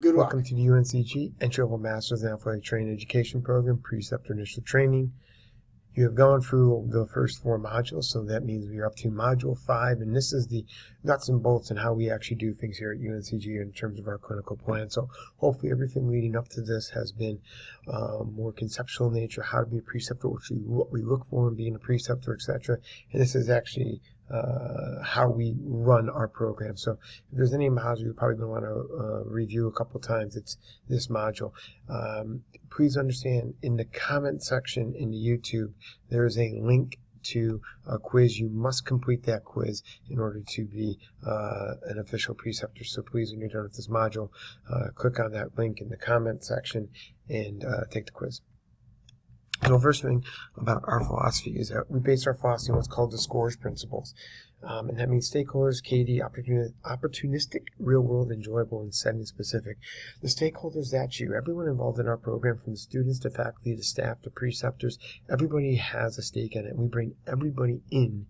Good luck. Welcome to the UNCG Entry-Level Masters in Athletic Training Education Program, Preceptor Initial Training. You have gone through the first 4 modules, so that means we are up to Module 5, and this is the nuts and bolts and how we actually do things here at UNCG in terms of our clinical plan. So hopefully everything leading up to this has been more conceptual in nature, how to be a preceptor, what we look for in being a preceptor, etc. And this is actually how we run our program. So if there's any module you're probably going to want to review a couple times, it's this module. Please understand, in the comment section in the YouTube, there is a link to a quiz. You must complete that quiz in order to be an official preceptor. So please, when you're done with this module, click on that link in the comment section and take the quiz. So first thing about our philosophy is that we base our philosophy on what's called the SCORES principles. And that means stakeholders, KD, opportunistic, real-world, enjoyable, and setting-specific. The stakeholders, that's you. Everyone involved in our program, from the students to faculty to staff to preceptors, everybody has a stake in it. We bring everybody in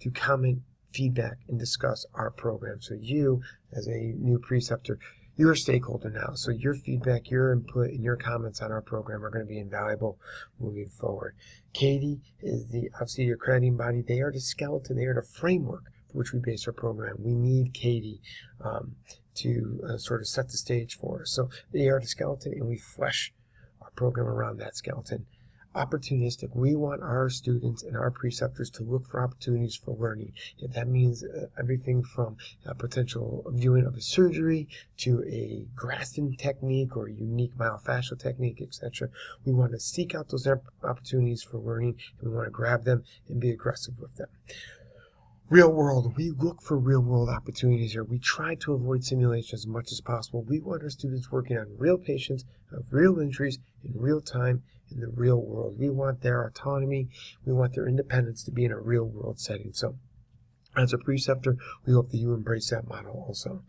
to comment, feedback, and discuss our program. So you, as a new preceptor, you're a stakeholder now, so your feedback, your input, and your comments on our program are going to be invaluable moving forward. Katie is obviously your accrediting body. They are the skeleton, they are the framework for which we base our program. We need Katie to sort of set the stage for us. So they are the skeleton, and we flesh our program around that skeleton. Opportunistic. We want our students and our preceptors to look for opportunities for learning. If that means everything from a potential viewing of a surgery to a Graston technique or a unique myofascial technique, etc. We want to seek out those opportunities for learning, and we want to grab them and be aggressive with them. Real world. We look for real world opportunities here. We try to avoid simulation as much as possible. We want our students working on real patients, of real injuries, in real time, in the real world. We want their autonomy. We want their independence to be in a real world setting. So as a preceptor, we hope that you embrace that model also.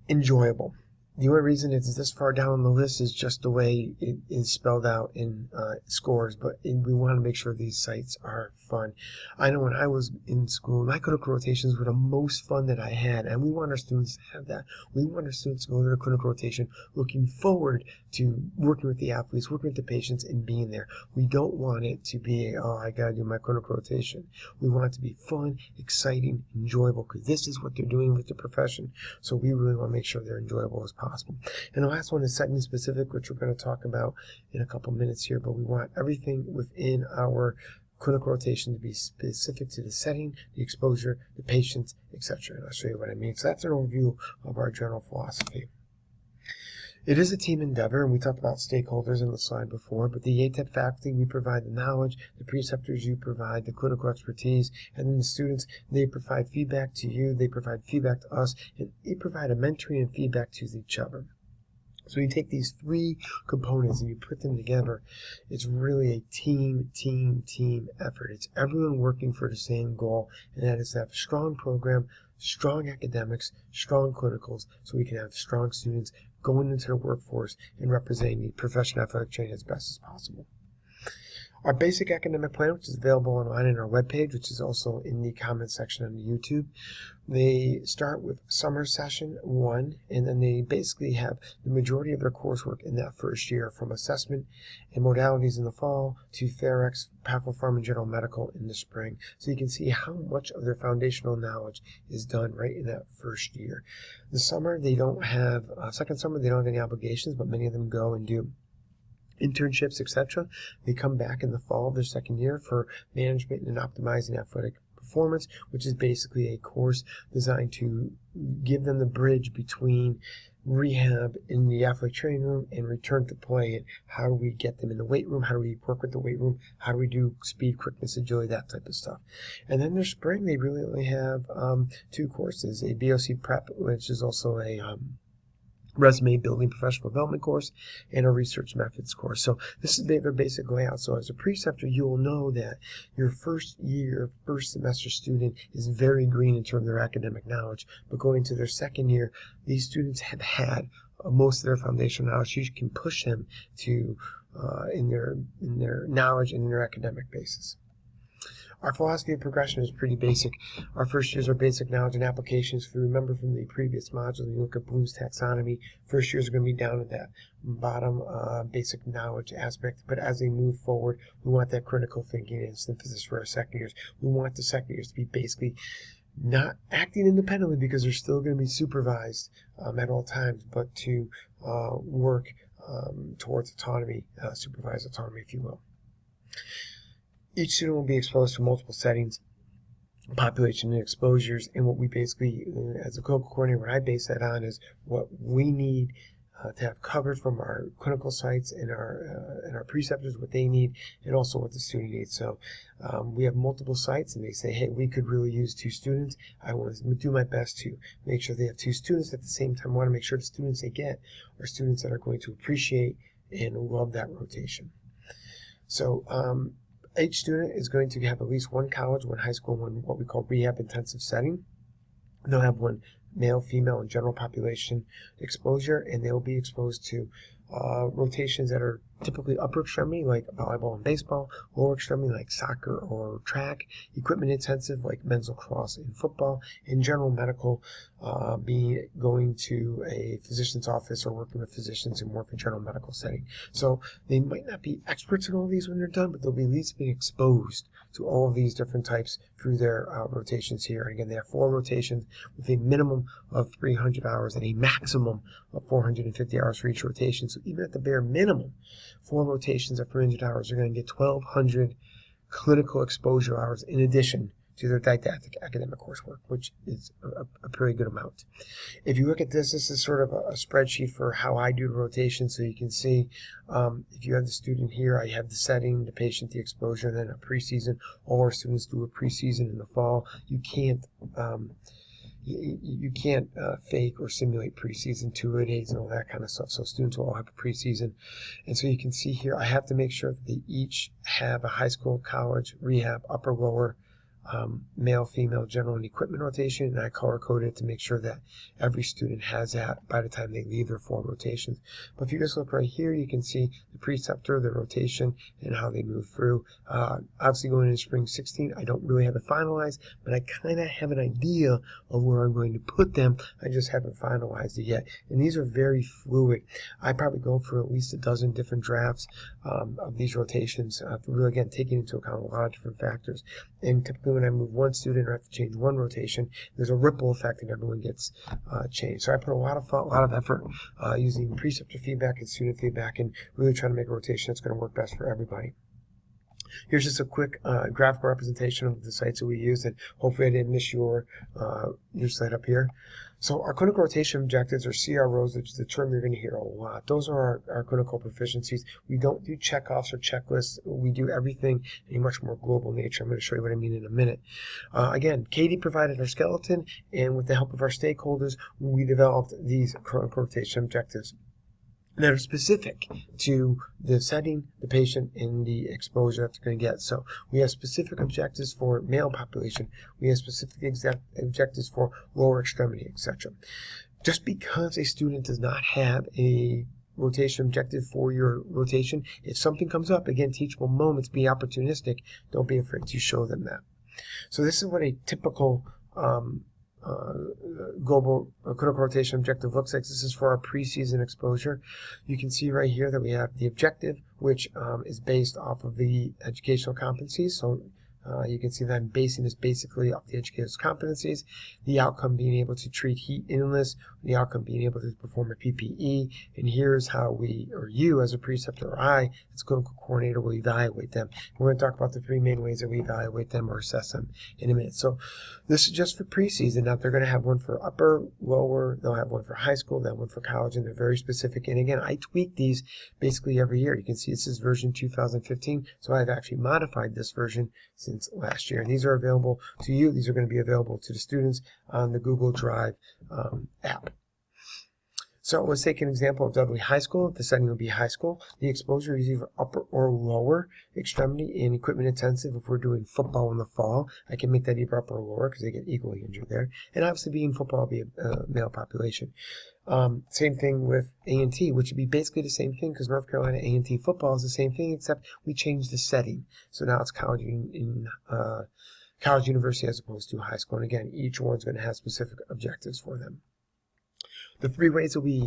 Enjoyable. The only reason it's this far down on the list is just the way it is spelled out in SCORES, but we want to make sure these sites are fun. I know when I was in school, my clinical rotations were the most fun that I had, and we want our students to have that. We want our students to go to their clinical rotation looking forward to working with the athletes, working with the patients, and being there. We don't want it to be, oh, I got to do my clinical rotation. We want it to be fun, exciting, enjoyable, because this is what they're doing with the profession. So we really want to make sure they're enjoyable as possible. And the last one is setting specific, which we're going to talk about in a couple minutes here, but we want everything within our clinical rotation to be specific to the setting, the exposure, the patients, etc. And I'll show you what I mean. So that's an overview of our general philosophy. It is a team endeavor, and we talked about stakeholders in the slide before, but the ATEP faculty, we provide the knowledge, the preceptors, you provide the clinical expertise, and then the students, they provide feedback to you, they provide feedback to us, and they provide a mentoring and feedback to each other. So you take these 3 components and you put them together. It's really a team effort. It's everyone working for the same goal, and that is to have a strong program, strong academics, strong clinicals, so we can have strong students going into the workforce and representing the profession of athletic training as best as possible. Our basic academic plan, which is available online on our webpage, which is also in the comment section on the YouTube, they start with summer session 1, and then they basically have the majority of their coursework in that first year, from assessment and modalities in the fall to Therex, Pharm, and General Medical in the spring. So you can see how much of their foundational knowledge is done right in that first year. The summer, they don't have, second summer, they don't have any obligations, but many of them go and do internships, etc. They come back in the fall of their second year for management and optimizing athletic performance, which is basically a course designed to give them the bridge between rehab in the athletic training room and return to play. And how do we get them in the weight room? How do we work with the weight room? How do we do speed, quickness, agility, that type of stuff? And then their spring, they really only have 2 courses, a BOC prep, which is also a resume building professional development course, and a research methods course. So this is their basic layout. So as a preceptor, you will know that your first year, first semester student is very green in terms of their academic knowledge, but going to their second year, these students have had most of their foundational knowledge. You can push them to in their knowledge and in their academic basis. Our philosophy of progression is pretty basic. Our first years are basic knowledge and applications. If you remember from the previous module, you look at Bloom's taxonomy, first years are going to be down at that bottom basic knowledge aspect. But as they move forward, we want that critical thinking and synthesis for our second years. We want the second years to be basically not acting independently because they're still going to be supervised at all times, but to work towards autonomy, supervised autonomy, if you will. Each student will be exposed to multiple settings, population and exposures, and what we basically, as a clinical coordinator, what I base that on is what we need to have covered from our clinical sites and our preceptors, what they need, and also what the student needs. So we have multiple sites, and they say, hey, we could really use 2 students. I want to do my best to make sure they have 2 students. At the same time, I want to make sure the students they get are students that are going to appreciate and love that rotation. So each student is going to have at least 1 college, 1 high school, 1 what we call rehab intensive setting. They'll have 1 male, female, and general population exposure, and they'll be exposed to rotations that are typically upper extremity, like volleyball and baseball, lower extremity, like soccer or track, equipment intensive, like men's lacrosse and football, and general medical, being going to a physician's office or working with physicians in more of a general medical setting. So they might not be experts in all of these when they're done, but they'll be at least being exposed to all of these different types through their rotations here. And again, they have 4 rotations with a minimum of 300 hours and a maximum of 450 hours for each rotation. So even at the bare minimum, 4 rotations at 300 hours are going to get 1,200 clinical exposure hours in addition to their didactic academic coursework, which is a pretty good amount. If you look at this, this is sort of a spreadsheet for how I do the rotation. So you can see if you have the student here, I have the setting, the patient, the exposure, and then a preseason. All our students do a preseason in the fall. You can't fake or simulate preseason 2-a-days and all that kind of stuff. So students will all have a preseason. And so you can see here, I have to make sure that they each have a high school, college, rehab, upper, lower, male, female, general, and equipment rotation, and I color coded it to make sure that every student has that by the time they leave their 4 rotations. But if you just look right here, you can see the preceptor, the rotation, and how they move through. Obviously going into spring 16, I don't really have it finalized, but I kind of have an idea of where I'm going to put them. I just haven't finalized it yet. And these are very fluid. I probably go for at least a dozen different drafts of these rotations, really, again, taking into account a lot of different factors. And typically when I move 1 student or have to change 1 rotation, there's a ripple effect and everyone gets changed. So I put a lot of thought, a lot of effort using preceptor feedback and student feedback and really trying to make a rotation that's going to work best for everybody. Here's just a quick graphical representation of the sites that we use, and hopefully I didn't miss your slide up here. So our clinical rotation objectives, or CROs, which is the term you're going to hear a lot. Those are our clinical proficiencies. We don't do checkoffs or checklists. We do everything in a much more global nature. I'm going to show you what I mean in a minute. Again, Katie provided our skeleton, and with the help of our stakeholders, we developed these clinical rotation objectives that are specific to the setting, the patient, and the exposure that they're going to get. So we have specific objectives for male population. We have specific objectives for lower extremity, etc. Just because a student does not have a rotation objective for your rotation, if something comes up, again, teachable moments, be opportunistic. Don't be afraid to show them that. So this is what a typical global clinical rotation objective looks like. This is for our preseason exposure. You can see right here that we have the objective, which is based off of the educational competencies. So you can see that I'm basing this basically off the educator's competencies, the outcome being able to treat heat illness, the outcome being able to perform a PPE, and here's how we, or you as a preceptor, or I as a clinical coordinator, will evaluate them. We're going to talk about the 3 main ways that we evaluate them or assess them in a minute. So this is just for preseason. Now they're going to have one for upper, lower, they'll have one for high school, they'll have one for college, and they're very specific. And again, I tweak these basically every year. You can see this is version 2015, so I've actually modified this version since last year. And these are available to you. These are going to be available to the students on the Google Drive app. So let's take an example of Dudley High School. The setting will be high school. The exposure is either upper or lower extremity and equipment intensive. If we're doing football in the fall, I can make that either upper or lower because they get equally injured there. And obviously being football will be a male population. Same thing with A&T, which would be basically the same thing because North Carolina A&T football is the same thing, except we changed the setting. So now it's college university as opposed to high school. And again, each one's going to have specific objectives for them. The 3 ways that we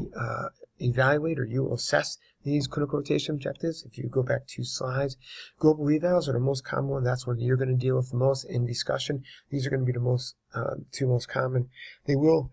evaluate or you will assess these clinical rotation objectives, if you go back 2 slides, global evals are the most common one. That's one you're going to deal with the most in discussion. These are going to be the most 2 most common. They will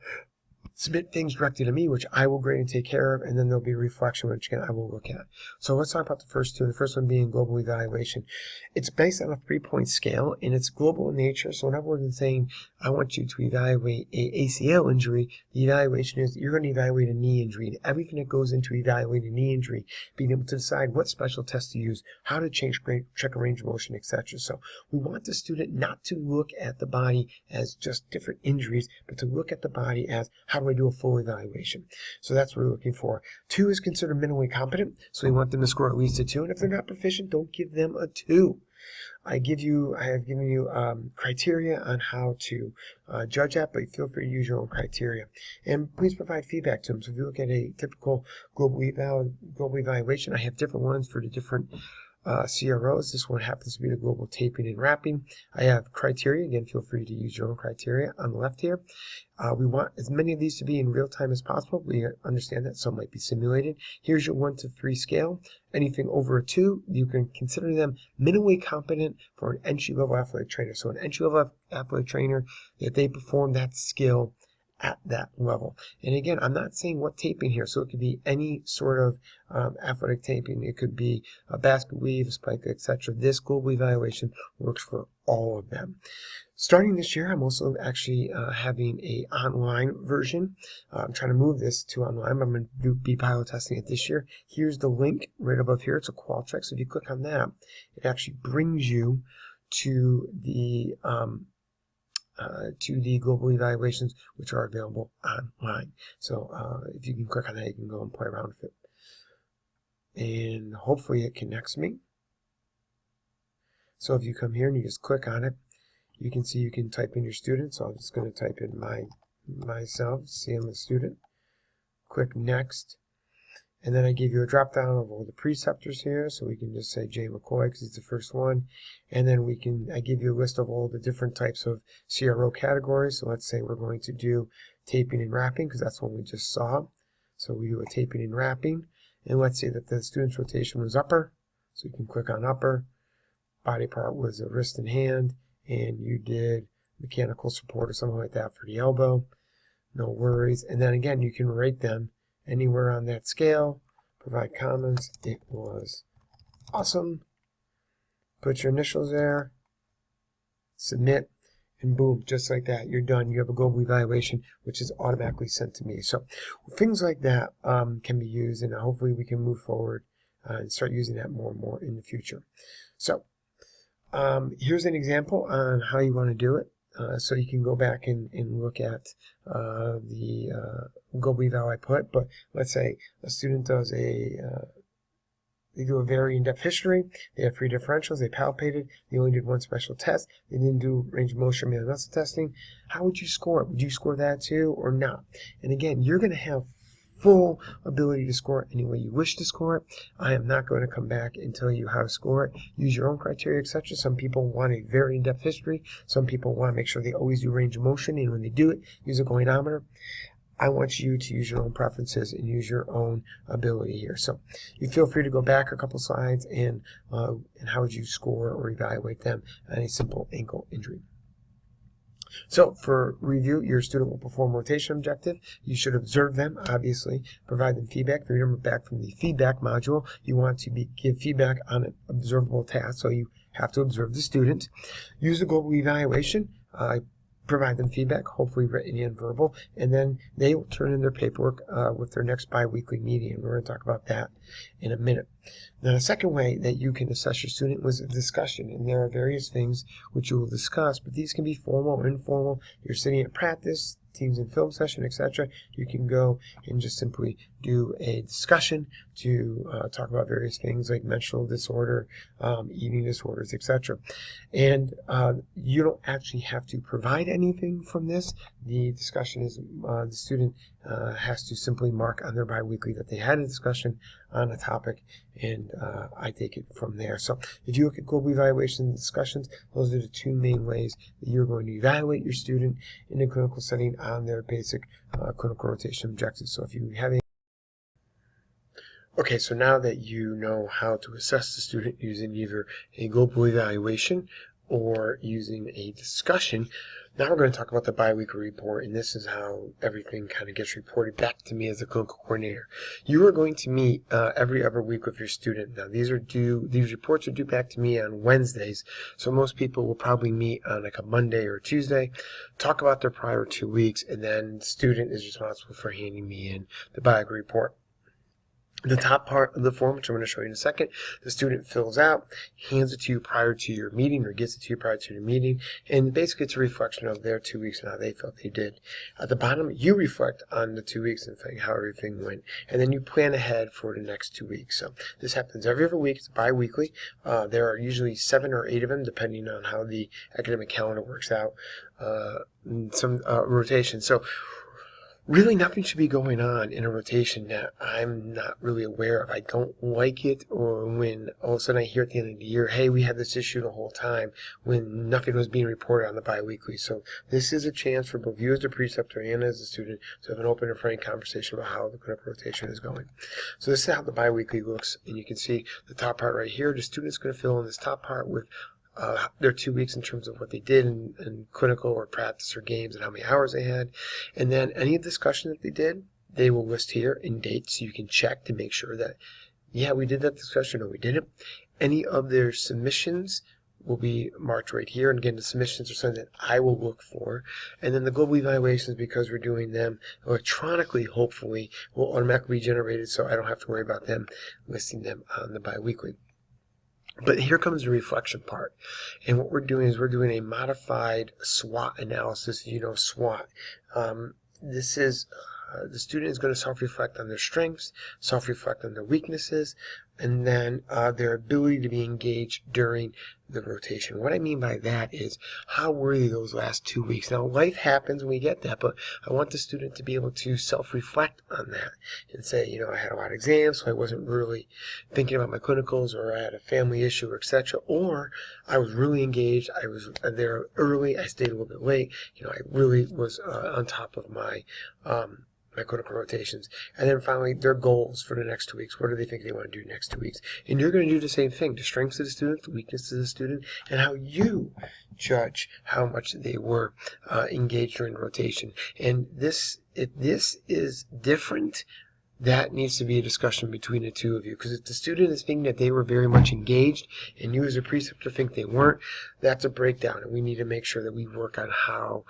submit things directly to me, which I will grade and take care of, and then there'll be a reflection, which again I will look at. So let's talk about the first 2. The first one being global evaluation. It's based on a 3-point scale, and it's global in nature. So whenever we're saying I want you to evaluate a ACL injury, the evaluation is you're going to evaluate a knee injury, and everything that goes into evaluating a knee injury, being able to decide what special tests to use, how to check a range of motion, etc. So we want the student not to look at the body as just different injuries, but to look at the body as how do I do a full evaluation. So that's what we're looking for. 2 is considered minimally competent, so we want them to score at least a 2, and if they're not proficient, don't give them a 2. I have given you criteria on how to judge that, but feel free to use your own criteria. And please provide feedback to them. So if you look at a typical global evaluation, I have different ones for the different CROs. This one happens to be the global taping and wrapping. I have criteria. Again, feel free to use your own criteria on the left here. We want as many of these to be in real time as possible. We understand that some might be simulated. Here's your 1 to 3 scale. Anything over a 2, you can consider them minimally competent for an entry-level athletic trainer. So an entry-level athletic trainer, if they perform that skill at that level. And again, I'm not saying what taping here, so it could be any sort of athletic taping. It could be a basket weave, a spike, etc. This global evaluation works for all of them. Starting this year, I'm also actually having a online version. I'm trying to move this to online, but I'm going to be pilot testing it this year. Here's the link right above here. It's a Qualtrics. So if you click on that, it actually brings you to the global evaluations, which are available online. So if you can click on that, you can go and play around with it. And hopefully it connects me. So if you come here and you just click on it, you can see you can type in your student. So I'm just going to type in myself, see I'm a student. Click next. And then I give you a drop down of all the preceptors here. So we can just say Jay McCoy because he's the first one. And then I give you a list of all the different types of CRO categories. So let's say we're going to do taping and wrapping because that's one we just saw. So we do a taping and wrapping. And let's say that the student's rotation was upper. So you can click on upper. Body part was a wrist and hand. And you did mechanical support or something like that for the elbow. No worries. And then again, you can rate them anywhere on that scale. Provide comments. It was awesome. Put your initials there. Submit. And boom, just like that, you're done. You have a global evaluation, which is automatically sent to me. So things like that can be used, and hopefully we can move forward and start using that more and more in the future. So here's an example on how you want to do it. So you can go back and look at the global eval I put. But let's say a student does they do a very in-depth history. They have 3 differentials. They palpated. They only did 1 special test. They didn't do range of motion muscle testing. How would you score it? Would you score that too or not? And again, you're going to have full ability to score it any way you wish to score it. I am not going to come back and tell you how to score it. Use your own criteria, etc. Some people want a very in-depth history. Some people want to make sure they always do range of motion, and when they do it, use a goniometer. I want you to use your own preferences and use your own ability here. So you feel free to go back a couple slides and how would you score or evaluate them on a simple ankle injury. So for review, your student will perform rotation objective. You should observe them, obviously, provide them feedback. Remember, back from the feedback module, you want to give feedback on an observable task, so you have to observe the student. Use a global evaluation. Provide them feedback, hopefully written and verbal, and then they will turn in their paperwork with their next biweekly meeting, and we're going to talk about that in a minute. Now, the second way that you can assess your student was a discussion, and there are various things which you will discuss, but these can be formal or informal. You're sitting at practice, teams in film session, etc., you can go and just simply do a discussion to talk about various things like menstrual disorder, eating disorders, etc. And you don't actually have to provide anything from this. The discussion is the student has to simply mark on their biweekly that they had a discussion on a topic, and I take it from there. So if you look at global evaluation discussions, those are the two main ways that you're going to evaluate your student in a clinical setting on their basic clinical rotation objectives. So if you have a Okay, so now that you know how to assess the student using either a global evaluation or using a discussion, now we're going to talk about the biweekly report, and this is how everything kind of gets reported back to me as a clinical coordinator. You are going to meet every other week with your student. Now, these reports are due back to me on Wednesdays, so most people will probably meet on like a Monday or Tuesday, talk about their prior 2 weeks, and then the student is responsible for handing me in the biweekly report. The top part of the form, which I'm going to show you in a second, the student fills out, hands it to you prior to your meeting, or gets it to you prior to your meeting, and basically it's a reflection of their 2 weeks and how they felt they did. At the bottom, you reflect on the 2 weeks and how everything went, and then you plan ahead for the next 2 weeks. So this happens every other week. It's bi-weekly. There are usually 7 or 8 of them, depending on how the academic calendar works out, some rotation. So really, nothing should be going on in a rotation that I'm not really aware of. I don't like it, or when all of a sudden I hear at the end of the year, hey, we had this issue the whole time, when nothing was being reported on the biweekly. So this is a chance for both you as the preceptor and as a student to have an open and frank conversation about how the clinical rotation is going. So this is how the biweekly looks, and you can see the top part right here. The student's going to fill in this top part with their 2 weeks in terms of what they did in clinical or practice or games and how many hours they had. And then any discussion that they did, they will list here in dates, so you can check to make sure that, yeah, we did that discussion or we didn't. Any of their submissions will be marked right here. And again, the submissions are something that I will look for. And then the global evaluations, because we're doing them electronically, hopefully, will automatically be generated, so I don't have to worry about them listing them on the biweekly. But here comes the reflection part. And what we're doing is we're doing a modified SWOT analysis. You know SWOT. This is the student is going to self-reflect on their strengths, self-reflect on their weaknesses, and then their ability to be engaged during the rotation. What I mean by that is how were they those last 2 weeks? Now, life happens and we get that, but I want the student to be able to self-reflect on that and say, you know, I had a lot of exams, so I wasn't really thinking about my clinicals, or I had a family issue, or etc. Or I was really engaged, I was there early, I stayed a little bit late, you know, I really was on top of my clinical rotations. And then finally, their goals for the next 2 weeks. What do they think they want to do next 2 weeks? And you're going to do the same thing. The strengths of the student, the weaknesses of the student, and how you judge how much they were engaged during rotation. And if this is different, that needs to be a discussion between the two of you. Because if the student is thinking that they were very much engaged and you as a preceptor think they weren't, that's a breakdown. And we need to make sure that we work on how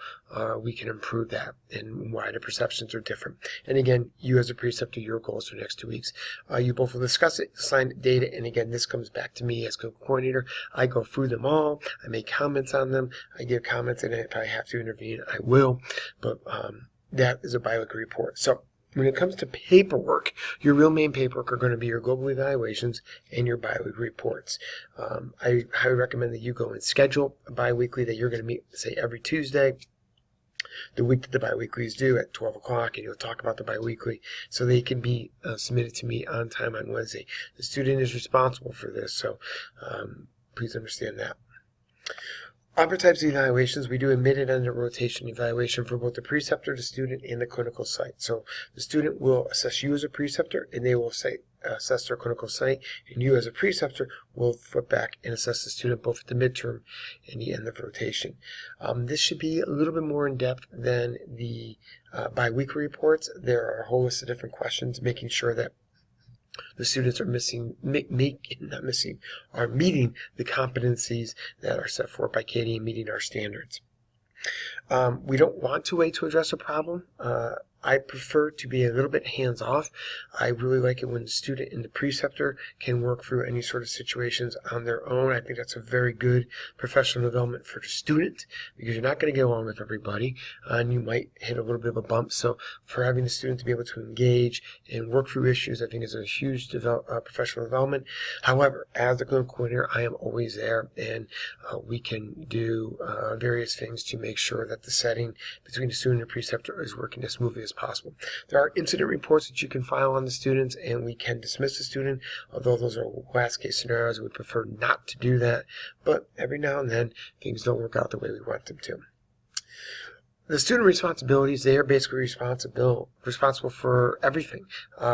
we can improve that and why the perceptions are different. And again, you as a preceptor, your goals for the next 2 weeks. You both will discuss it, assign data, and again, this comes back to me as co-coordinator. I go through them all. I make comments on them. I give comments, and if I have to intervene, I will. But that is a biweekly report. So when it comes to paperwork, your real main paperwork are going to be your global evaluations and your biweekly reports. I highly recommend that you go and schedule a biweekly that you're going to meet, say, every Tuesday, the week that the biweekly is due at 12 o'clock, and you'll talk about the biweekly so they can be submitted to me on time on Wednesday. The student is responsible for this, so please understand that. Other types of evaluations, we do a mid and end of rotation evaluation for both the preceptor, the student, and the clinical site. So the student will assess you as a preceptor, and they will assess their clinical site, and you as a preceptor will flip back and assess the student both at the midterm and the end of rotation. This should be a little bit more in depth than the biweekly reports. There are a whole list of different questions, making sure that the students are meeting the competencies that are set forth by Katie and meeting our standards. We don't want to wait to address a problem. I prefer to be a little bit hands-off. I really like it when the student and the preceptor can work through any sort of situations on their own. I think that's a very good professional development for the student, because you're not going to get along with everybody, and you might hit a little bit of a bump. So for having the student to be able to engage and work through issues, I think is a huge professional development. However, as the clinical coordinator, I am always there, and we can do various things to make sure that the setting between the student and preceptor is working as smoothly as possible. There are incident reports that you can file on the students, and we can dismiss the student, although those are worst case scenarios. We prefer not to do that, but every now and then things don't work out the way we want them to. The student responsibilities, they are basically responsible for everything.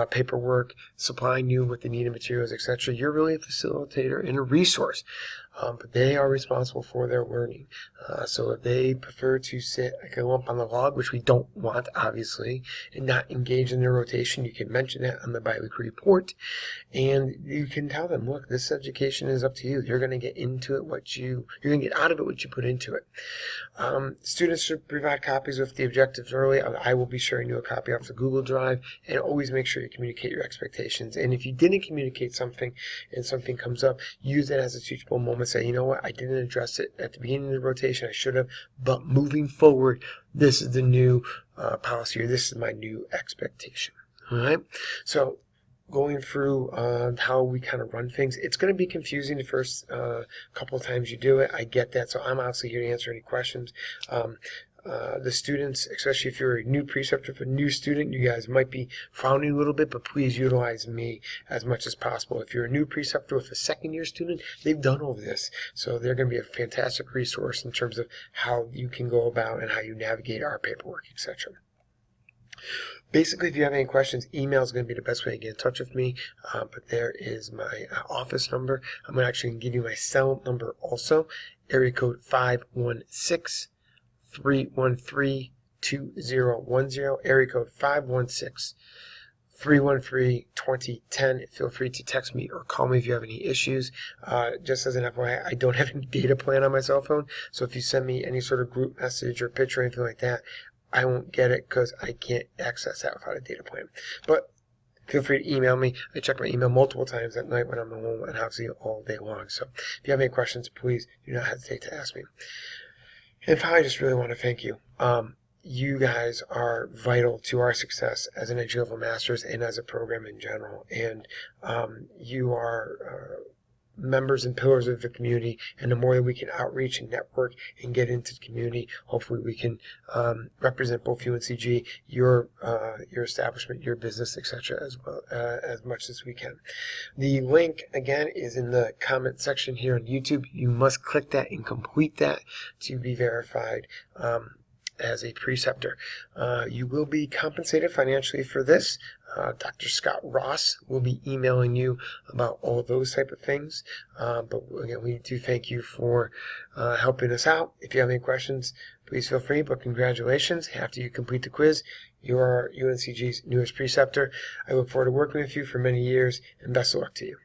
Paperwork, supplying you with the needed materials, etc. You're really a facilitator and a resource, but they are responsible for their learning. So if they prefer to sit like a lump on the log, which we don't want, obviously, and not engage in their rotation, you can mention that on the biweekly report, and you can tell them, look, this education is up to you. You're going to get into it you're going to get out of it what you put into it. Students should provide copies with the objectives early. I will be sharing you a copy off the Google Drive, and always make sure you communicate your expectations. And if you didn't communicate something and something comes up, use it as a teachable moment. Say, you know what, I didn't address it at the beginning of the rotation. I should have, but moving forward, this is the new policy, or this is my new expectation. All right. So going through how we kind of run things, it's going to be confusing the first couple of times you do it. I get that, so I'm obviously here to answer any questions. The students, especially if you're a new preceptor, for a new student, you guys might be frowning a little bit, but please utilize me as much as possible. If you're a new preceptor with a second-year student, they've done all this, so they're going to be a fantastic resource in terms of how you can go about and how you navigate our paperwork, etc. Basically, if you have any questions, email is going to be the best way to get in touch with me, but there is my office number. I'm going to actually give you my cell number also, area code 516-313-2010, area code 516-313-2010. Feel free to text me or call me if you have any issues. Just as an FYI, I don't have any data plan on my cell phone, so if you send me any sort of group message or picture or anything like that, I won't get it because I can't access that without a data plan. But feel free to email me. I check my email multiple times at night when I'm home, and obviously all day long. So if you have any questions, please do not hesitate to ask me. And finally, I just really want to thank you. You guys are vital to our success as an entry-level master's and as a program in general. And you are members and pillars of the community, and the more that we can outreach and network and get into the community, hopefully we can represent both UNCG, your establishment, your business, etc. as well as much as we can. The link again is in the comment section here on YouTube. You must click that and complete that to be verified as a preceptor. You will be compensated financially for this. Dr. Scott Ross will be emailing you about all those type of things. But again, we do thank you for helping us out. If you have any questions, please feel free, but congratulations. After you complete the quiz, you are UNCG's newest preceptor. I look forward to working with you for many years, and best of luck to you.